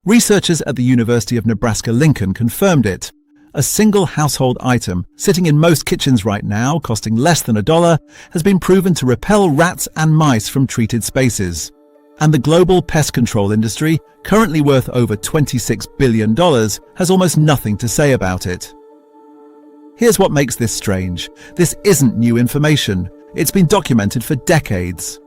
Researchers at the University of Nebraska-Lincoln confirmed it. A single household item, sitting in most kitchens right now, costing less than $1, has been proven to repel rats and mice from treated spaces. And the global pest control industry, currently worth over $26 billion, has almost nothing to say about it. Here's what makes this strange. This isn't new information. It's been documented for decades.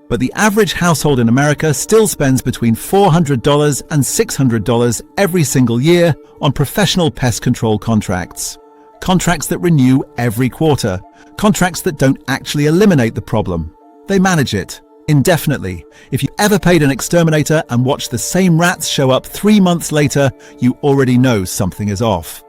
But the average household in America still spends between $400 and $600 every single year on professional pest control contracts. Contracts that renew every quarter. Contracts that don't actually eliminate the problem. They manage it indefinitely. If you ever paid an exterminator and watched the same rats show up 3 months later, you already know something is off.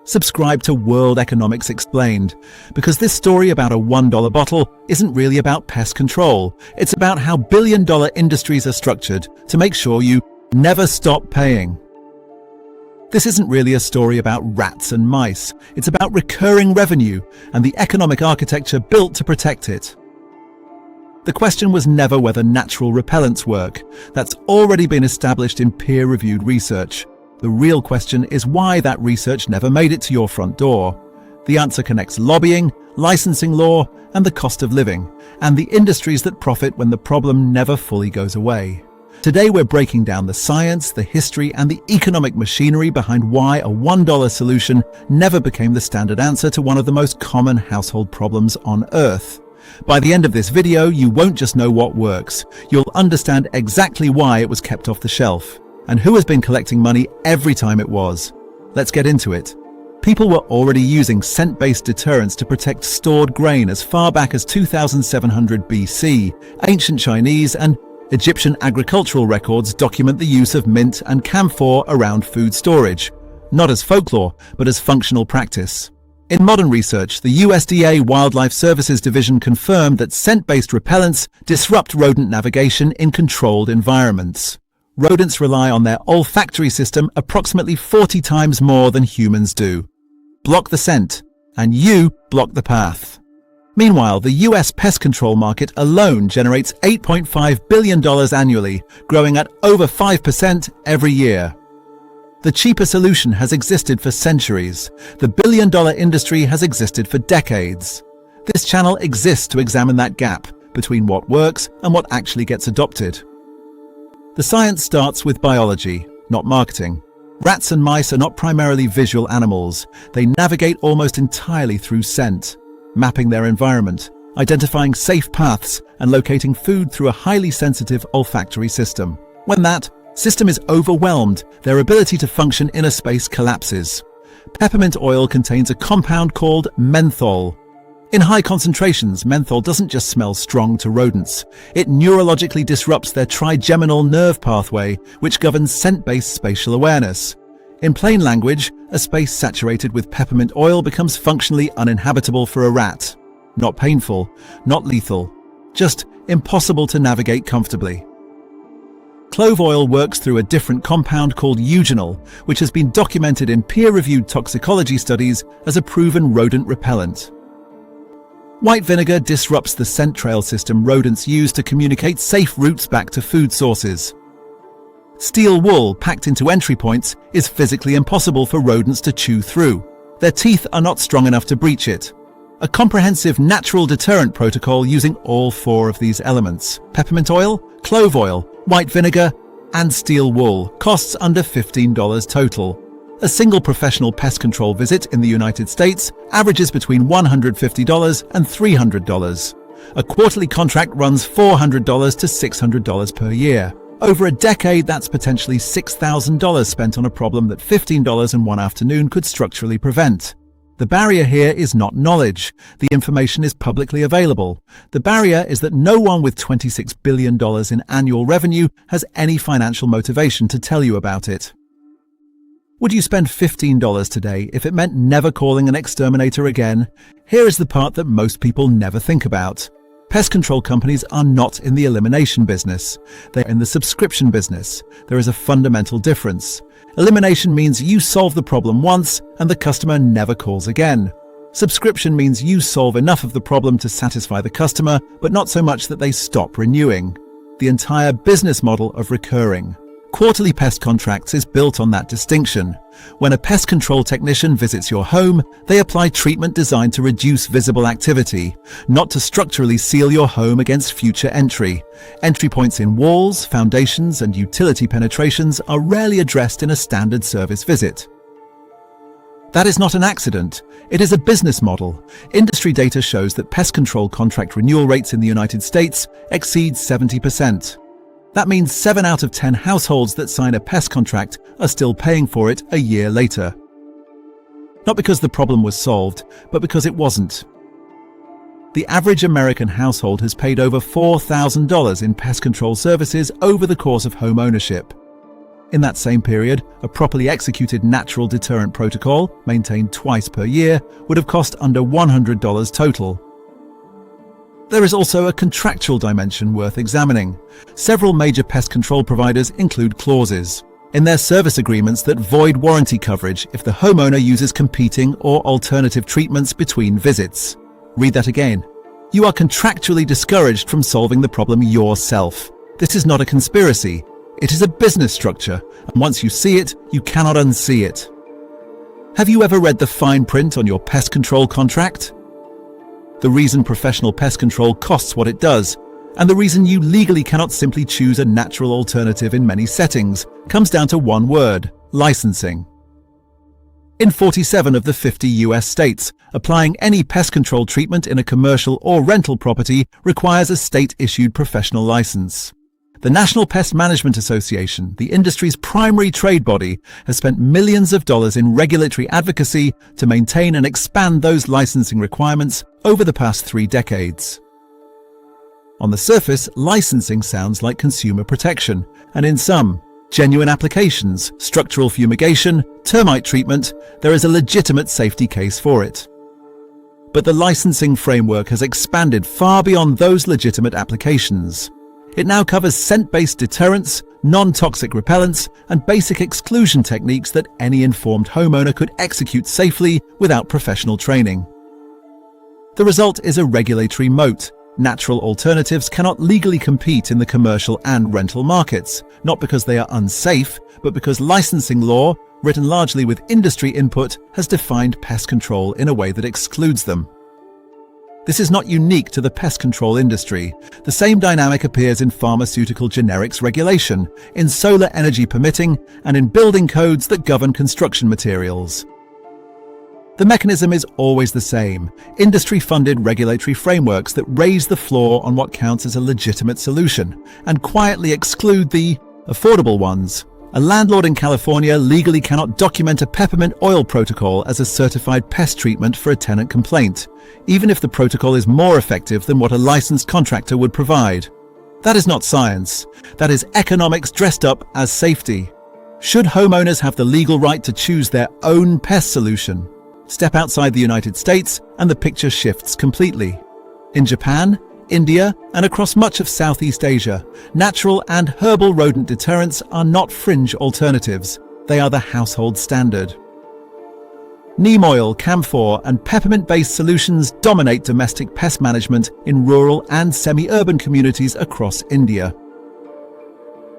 Subscribe to World Economics Explained, because this story about a $1 bottle isn't really about pest control. It's about how billion-dollar industries are structured to make sure you never stop paying. This isn't really a story about rats and mice. It's about recurring revenue and the economic architecture built to protect it. The question was never whether natural repellents work. That's already been established in peer-reviewed research. The real question is why that research never made it to your front door. The answer connects lobbying, licensing law, and the cost of living, and the industries that profit when the problem never fully goes away. Today we're breaking down the science, the history, and the economic machinery behind why a $1 solution never became the standard answer to one of the most common household problems on Earth. By the end of this video, you won't just know what works. You'll understand exactly why it was kept off the shelf, and who has been collecting money every time it was. Let's get into it. People were already using scent-based deterrents to protect stored grain as far back as 2700 BC. Ancient Chinese and Egyptian agricultural records document the use of mint and camphor around food storage, not as folklore, but as functional practice. In modern research, the USDA Wildlife Services Division confirmed that scent-based repellents disrupt rodent navigation in controlled environments. Rodents rely on their olfactory system approximately 40 times more than humans do. Block the scent, and you block the path. Meanwhile, the US pest control market alone generates $8.5 billion annually, growing at over 5% every year. The cheaper solution has existed for centuries. The billion-dollar industry has existed for decades. This channel exists to examine that gap between what works and what actually gets adopted. The science starts with biology, not marketing. Rats and mice are not primarily visual animals. They navigate almost entirely through scent, mapping their environment, identifying safe paths, and locating food through a highly sensitive olfactory system. When that system is overwhelmed, their ability to function in a space collapses. Peppermint oil contains a compound called menthol. In high concentrations, menthol doesn't just smell strong to rodents. It neurologically disrupts their trigeminal nerve pathway, which governs scent-based spatial awareness. In plain language, a space saturated with peppermint oil becomes functionally uninhabitable for a rat. Not painful, not lethal, just impossible to navigate comfortably. Clove oil works through a different compound called eugenol, which has been documented in peer-reviewed toxicology studies as a proven rodent repellent. White vinegar disrupts the scent trail system rodents use to communicate safe routes back to food sources. Steel wool packed into entry points is physically impossible for rodents to chew through. Their teeth are not strong enough to breach it. A comprehensive natural deterrent protocol using all 4 of these elements: peppermint oil, clove oil, white vinegar, and steel wool costs under $15 total. A single professional pest control visit in the United States averages between $150 and $300. A quarterly contract runs $400 to $600 per year. Over a decade, that's potentially $6,000 spent on a problem that $15 in one afternoon could structurally prevent. The barrier here is not knowledge. The information is publicly available. The barrier is that no one with $26 billion in annual revenue has any financial motivation to tell you about it. Would you spend $15 today if it meant never calling an exterminator again? Here is the part that most people never think about. Pest control companies are not in the elimination business. They're in the subscription business. There is a fundamental difference. Elimination means you solve the problem once and the customer never calls again. Subscription means you solve enough of the problem to satisfy the customer, but not so much that they stop renewing. The entire business model of recurring. Quarterly pest contracts is built on that distinction. When a pest control technician visits your home, they apply treatment designed to reduce visible activity, not to structurally seal your home against future entry. Entry points in walls, foundations, and utility penetrations are rarely addressed in a standard service visit. That is not an accident. It is a business model. Industry data shows that pest control contract renewal rates in the United States exceed 70%. That means 7 out of 10 households that sign a pest contract are still paying for it a year later. Not because the problem was solved, but because it wasn't. The average American household has paid over $4,000 in pest control services over the course of home ownership. In that same period, a properly executed natural deterrent protocol, maintained twice per year, would have cost under $100 total. There is also a contractual dimension worth examining. Several major pest control providers include clauses in their service agreements that void warranty coverage if the homeowner uses competing or alternative treatments between visits. Read that again. You are contractually discouraged from solving the problem yourself. This is not a conspiracy. It is a business structure, and once you see it, you cannot unsee it. Have you ever read the fine print on your pest control contract? The reason professional pest control costs what it does, and the reason you legally cannot simply choose a natural alternative in many settings, comes down to one word: licensing. In 47 of the 50 US states, applying any pest control treatment in a commercial or rental property requires a state-issued professional license. The National Pest Management Association, the industry's primary trade body, has spent millions of dollars in regulatory advocacy to maintain and expand those licensing requirements over the past 3 decades. On the surface, licensing sounds like consumer protection, and in some genuine applications, structural fumigation, termite treatment, there is a legitimate safety case for it. But the licensing framework has expanded far beyond those legitimate applications. It now covers scent-based deterrents, non-toxic repellents, and basic exclusion techniques that any informed homeowner could execute safely without professional training. The result is a regulatory moat. Natural alternatives cannot legally compete in the commercial and rental markets, not because they are unsafe, but because licensing law, written largely with industry input, has defined pest control in a way that excludes them. This is not unique to the pest control industry. The same dynamic appears in pharmaceutical generics regulation, in solar energy permitting, and in building codes that govern construction materials. The mechanism is always the same: industry-funded regulatory frameworks that raise the floor on what counts as a legitimate solution and quietly exclude the affordable ones. A landlord in California legally cannot document a peppermint oil protocol as a certified pest treatment for a tenant complaint, even if the protocol is more effective than what a licensed contractor would provide. That is not science. That is economics dressed up as safety. Should homeowners have the legal right to choose their own pest solution? Step outside the United States and the picture shifts completely. In Japan, India, and across much of Southeast Asia, natural and herbal rodent deterrents are not fringe alternatives. They are the household standard. Neem oil, camphor, and peppermint-based solutions dominate domestic pest management in rural and semi-urban communities across India.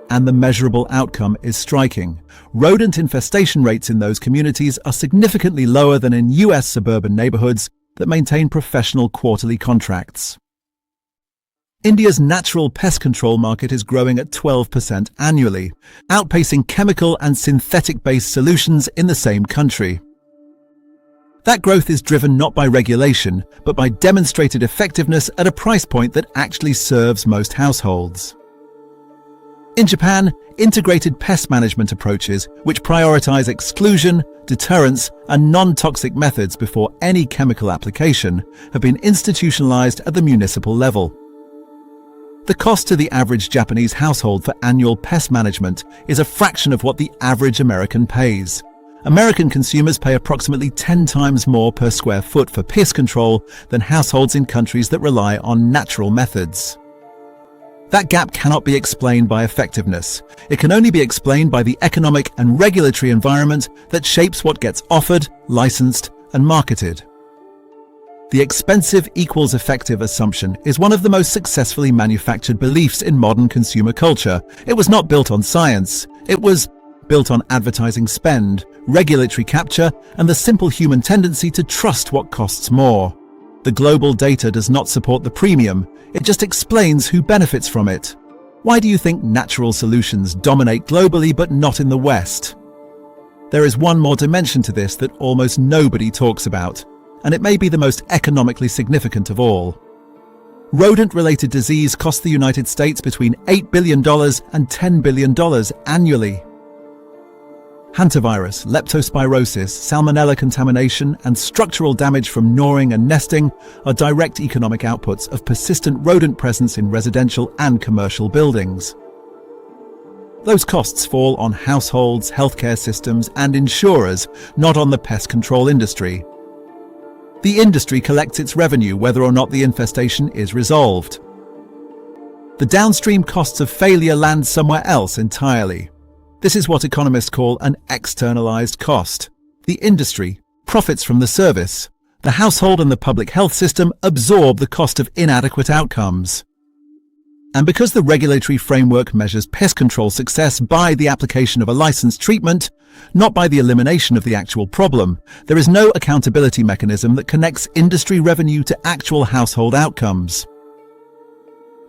And the measurable outcome is striking. Rodent infestation rates in those communities are significantly lower than in US suburban neighborhoods that maintain professional quarterly contracts. India's natural pest control market is growing at 12% annually, outpacing chemical and synthetic-based solutions in the same country. That growth is driven not by regulation, but by demonstrated effectiveness at a price point that actually serves most households. In Japan, integrated pest management approaches, which prioritize exclusion, deterrence, and non-toxic methods before any chemical application, have been institutionalized at the municipal level. The cost to the average Japanese household for annual pest management is a fraction of what the average American pays. American consumers pay approximately 10 times more per square foot for pest control than households in countries that rely on natural methods. That gap cannot be explained by effectiveness. It can only be explained by the economic and regulatory environment that shapes what gets offered, licensed, and marketed. The expensive equals effective assumption is one of the most successfully manufactured beliefs in modern consumer culture. It was not built on science. It was built on advertising spend, regulatory capture, and the simple human tendency to trust what costs more. The global data does not support the premium. It just explains who benefits from it. Why do you think natural solutions dominate globally but not in the West? There is one more dimension to this that almost nobody talks about, and it may be the most economically significant of all. Rodent-related disease costs the United States between $8 billion and $10 billion annually. Hantavirus, leptospirosis, salmonella contamination, and structural damage from gnawing and nesting are direct economic outputs of persistent rodent presence in residential and commercial buildings. Those costs fall on households, healthcare systems, and insurers, not on the pest control industry. The industry collects its revenue whether or not the infestation is resolved. The downstream costs of failure land somewhere else entirely. This is what economists call an externalized cost. The industry profits from the service. The household and the public health system absorb the cost of inadequate outcomes. And because the regulatory framework measures pest control success by the application of a licensed treatment, not by the elimination of the actual problem, there is no accountability mechanism that connects industry revenue to actual household outcomes.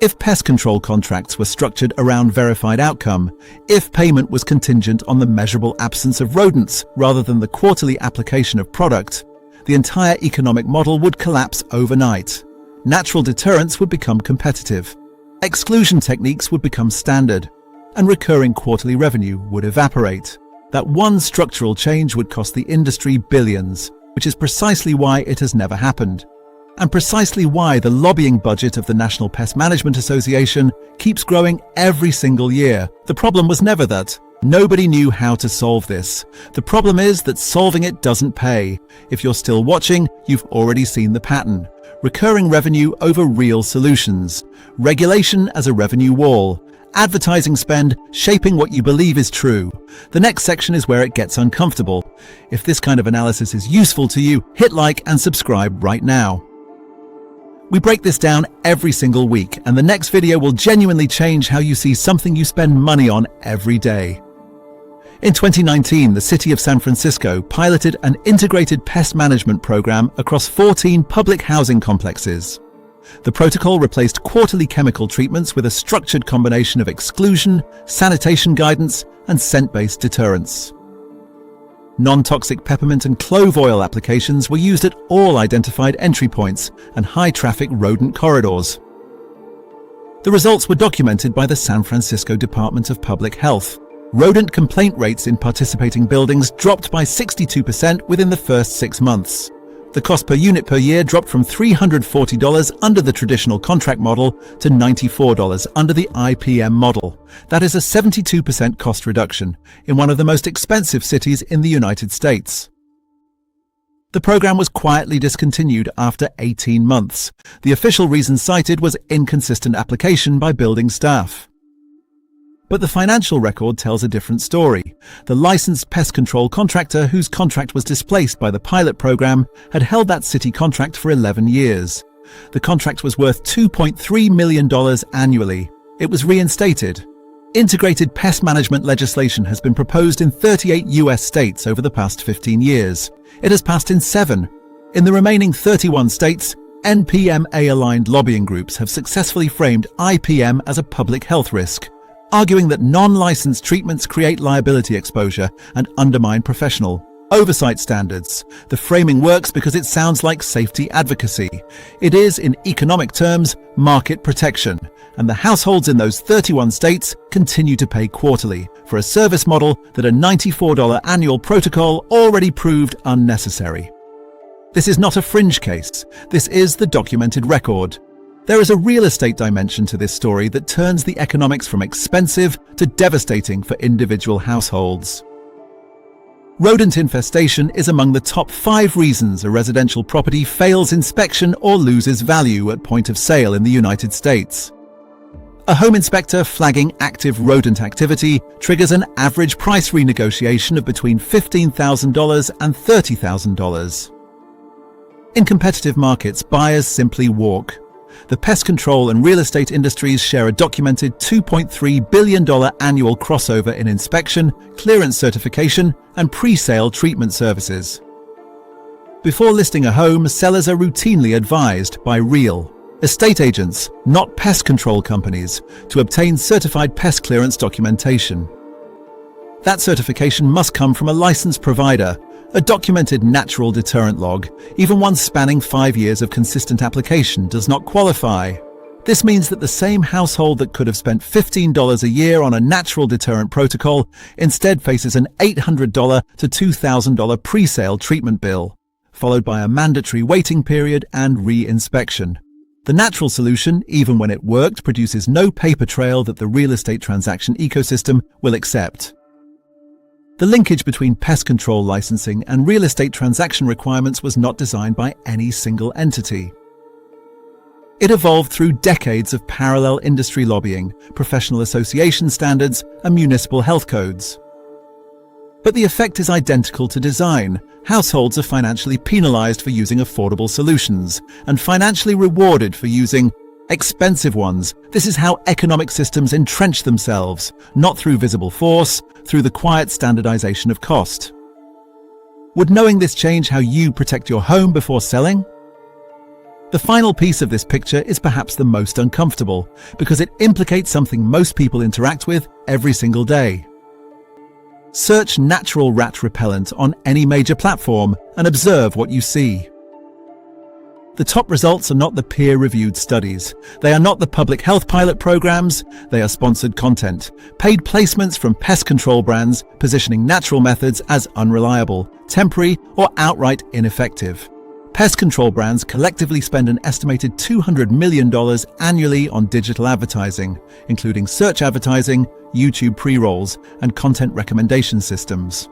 If pest control contracts were structured around verified outcome, if payment was contingent on the measurable absence of rodents rather than the quarterly application of product, the entire economic model would collapse overnight. Natural deterrents would become competitive. Exclusion techniques would become standard, and recurring quarterly revenue would evaporate. That one structural change would cost the industry billions, which is precisely why it has never happened, and precisely why the lobbying budget of the National Pest Management Association keeps growing every single year. The problem was never that nobody knew how to solve this. The problem is that solving it doesn't pay. If you're still watching, you've already seen the pattern. Recurring revenue over real solutions. Regulation as a revenue wall. Advertising spend shaping what you believe is true. The next section is where it gets uncomfortable. If this kind of analysis is useful to you, hit like and subscribe right now. We break this down every single week, and the next video will genuinely change how you see something you spend money on every day. In 2019, the city of San Francisco piloted an integrated pest management program across 14 public housing complexes. The protocol replaced quarterly chemical treatments with a structured combination of exclusion, sanitation guidance, and scent-based deterrence. Non-toxic peppermint and clove oil applications were used at all identified entry points and high-traffic rodent corridors. The results were documented by the San Francisco Department of Public Health. Rodent complaint rates in participating buildings dropped by 62% within the first 6 months. The cost per unit per year dropped from $340 under the traditional contract model to $94 under the IPM model. That is a 72% cost reduction in one of the most expensive cities in the United States. The program was quietly discontinued after 18 months. The official reason cited was inconsistent application by building staff. But the financial record tells a different story. The licensed pest control contractor whose contract was displaced by the pilot program had held that city contract for 11 years. The contract was worth $2.3 million annually. It was reinstated. Integrated pest management legislation has been proposed in 38 US states over the past 15 years. It has passed in 7. In the remaining 31 states, NPMA-aligned lobbying groups have successfully framed IPM as a public health risk, arguing that non-licensed treatments create liability exposure and undermine professional oversight standards. The framing works because it sounds like safety advocacy. It is, in economic terms, market protection, and the households in those 31 states continue to pay quarterly for a service model that a $94 annual protocol already proved unnecessary. This is not a fringe case. This is the documented record. There is a real estate dimension to this story that turns the economics from expensive to devastating for individual households. Rodent infestation is among the top 5 reasons a residential property fails inspection or loses value at point of sale in the United States. A home inspector flagging active rodent activity triggers an average price renegotiation of between $15,000 and $30,000. In competitive markets, buyers simply walk. The pest control and real estate industries share a documented $2.3 billion annual crossover in inspection, clearance certification, and pre-sale treatment services. Before listing a home, sellers are routinely advised by real estate agents, not pest control companies, to obtain certified pest clearance documentation. That certification must come from a licensed provider, a documented natural deterrent log. Even one spanning 5 years of consistent application does not qualify. This means that the same household that could have spent $15 a year on a natural deterrent protocol instead faces an $800 to $2,000 pre-sale treatment bill, followed by a mandatory waiting period and re-inspection. The natural solution, even when it worked, produces no paper trail that the real estate transaction ecosystem will accept. The linkage between pest control licensing and real estate transaction requirements was not designed by any single entity. It evolved through decades of parallel industry lobbying, professional association standards, and municipal health codes. But the effect is identical to design. Households are financially penalized for using affordable solutions and financially rewarded for using expensive ones. This is how economic systems entrench themselves, not through visible force, through the quiet standardization of cost. Would knowing this change how you protect your home before selling? The final piece of this picture is perhaps the most uncomfortable, because it implicates something most people interact with every single day. Search natural rat repellent on any major platform and observe what you see. The top results are not the peer-reviewed studies. They are not the public health pilot programs. They are sponsored content, paid placements from pest control brands positioning natural methods as unreliable, temporary, or outright ineffective. Pest control brands collectively spend an estimated $200 million annually on digital advertising, including search advertising, YouTube pre-rolls, and content recommendation systems.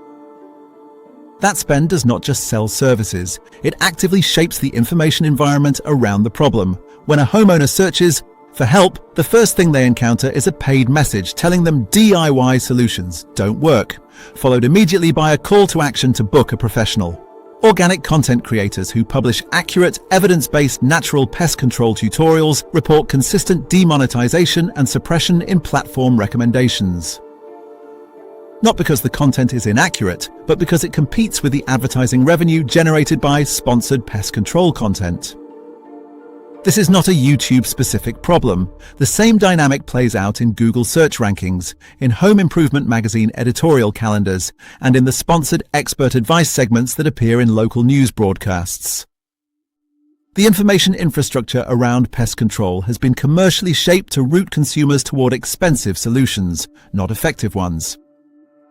That spend does not just sell services, it actively shapes the information environment around the problem. When a homeowner searches for help, the first thing they encounter is a paid message telling them DIY solutions don't work, followed immediately by a call to action to book a professional. Organic content creators who publish accurate, evidence-based natural pest control tutorials report consistent demonetization and suppression in platform recommendations. Not because the content is inaccurate, but because it competes with the advertising revenue generated by sponsored pest control content. This is not a YouTube-specific problem. The same dynamic plays out in Google search rankings, in home improvement magazine editorial calendars, and in the sponsored expert advice segments that appear in local news broadcasts. The information infrastructure around pest control has been commercially shaped to route consumers toward expensive solutions, not effective ones.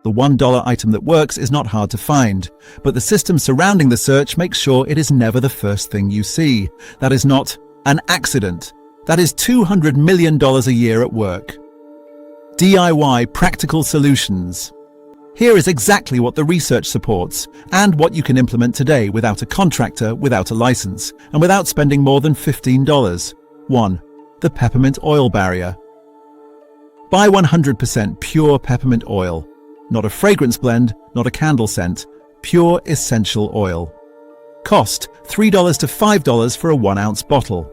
The $1 item that works is not hard to find, but the system surrounding the search makes sure it is never the first thing you see. That is not an accident. That is $200 million a year at work. DIY practical solutions. Here is exactly what the research supports and what you can implement today without a contractor, without a license, and without spending more than $15. 1. The peppermint oil barrier. Buy 100% pure peppermint oil. Not a fragrance blend, not a candle scent, pure essential oil. Cost $3 to $5 for a 1-ounce bottle.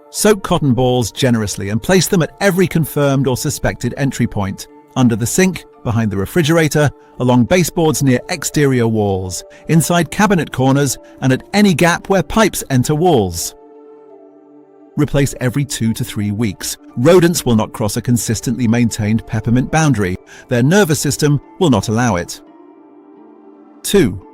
Soak cotton balls generously and place them at every confirmed or suspected entry point, under the sink, behind the refrigerator, along baseboards near exterior walls, inside cabinet corners, and at any gap where pipes enter walls. Replace every 2 to 3 weeks. Rodents will not cross a consistently maintained peppermint boundary. Their nervous system will not allow it. 2.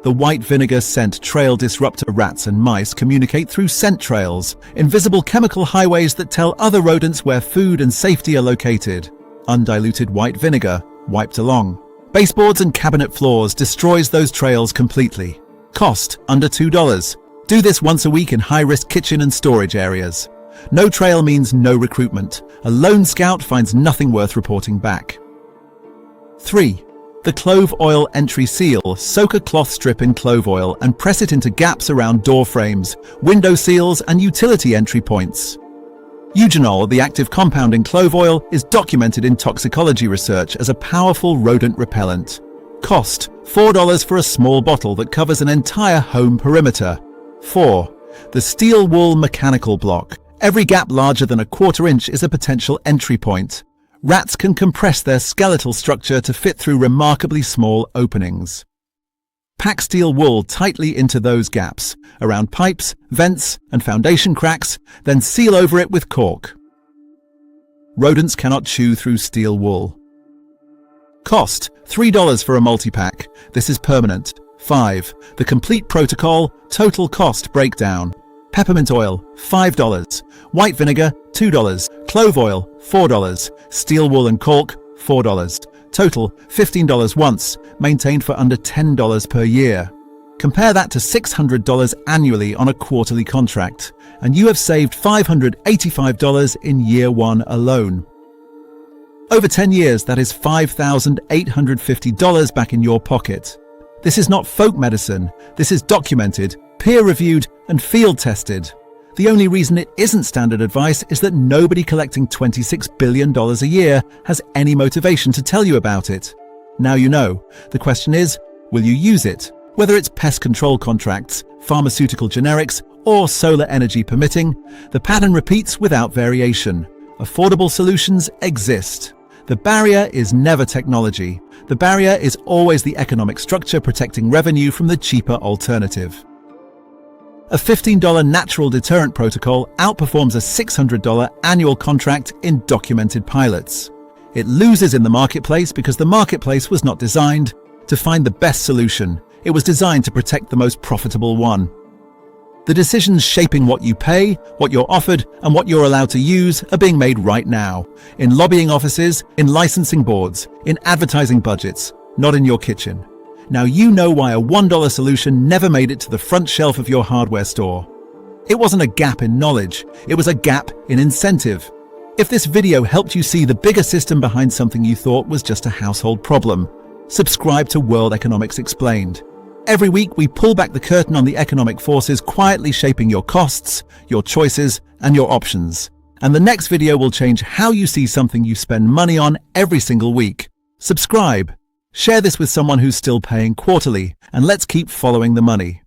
The white vinegar scent trail disruptor. Rats and mice communicate through scent trails, invisible chemical highways that tell other rodents where food and safety are located. Undiluted white vinegar, wiped along baseboards and cabinet floors, destroys those trails completely. Cost under $2. Do this once a week in high-risk kitchen and storage areas. No trail means no recruitment. A lone scout finds nothing worth reporting back. 3. The clove oil entry seal. Soak a cloth strip in clove oil and press it into gaps around door frames, window seals, and utility entry points. Eugenol, the active compound in clove oil, is documented in toxicology research as a powerful rodent repellent. Cost, $4 for a small bottle that covers an entire home perimeter. 4. The steel wool mechanical block. Every gap larger than a quarter inch is a potential entry point. Rats can compress their skeletal structure to fit through remarkably small openings. Pack steel wool tightly into those gaps, around pipes, vents, and foundation cracks, then seal over it with cork. Rodents cannot chew through steel wool. Cost, $3 for a multi-pack. This is permanent. 5. The complete protocol, total cost breakdown. Peppermint oil, $5. White vinegar, $2. Clove oil, $4. Steel wool and cork, $4. Total, $15 once, maintained for under $10 per year. Compare that to $600 annually on a quarterly contract, and you have saved $585 in year 1 alone. Over 10 years, that is $5,850 back in your pocket. This is not folk medicine. This is documented, peer-reviewed, and field-tested. The only reason it isn't standard advice is that nobody collecting $26 billion a year has any motivation to tell you about it. Now you know. The question is, will you use it? Whether it's pest control contracts, pharmaceutical generics, or solar energy permitting, the pattern repeats without variation. Affordable solutions exist. The barrier is never technology. The barrier is always the economic structure protecting revenue from the cheaper alternative. A $15 natural deterrent protocol outperforms a $600 annual contract in documented pilots. It loses in the marketplace because the marketplace was not designed to find the best solution. It was designed to protect the most profitable one. The decisions shaping what you pay, what you're offered, and what you're allowed to use are being made right now. In lobbying offices, in licensing boards, in advertising budgets, not in your kitchen. Now you know why a $1 solution never made it to the front shelf of your hardware store. It wasn't a gap in knowledge, it was a gap in incentive. If this video helped you see the bigger system behind something you thought was just a household problem, subscribe to World Economics Explained. Every week we pull back the curtain on the economic forces quietly shaping your costs, your choices, and your options. And the next video will change how you see something you spend money on every single week. Subscribe. Share this with someone who's still paying quarterly, and let's keep following the money.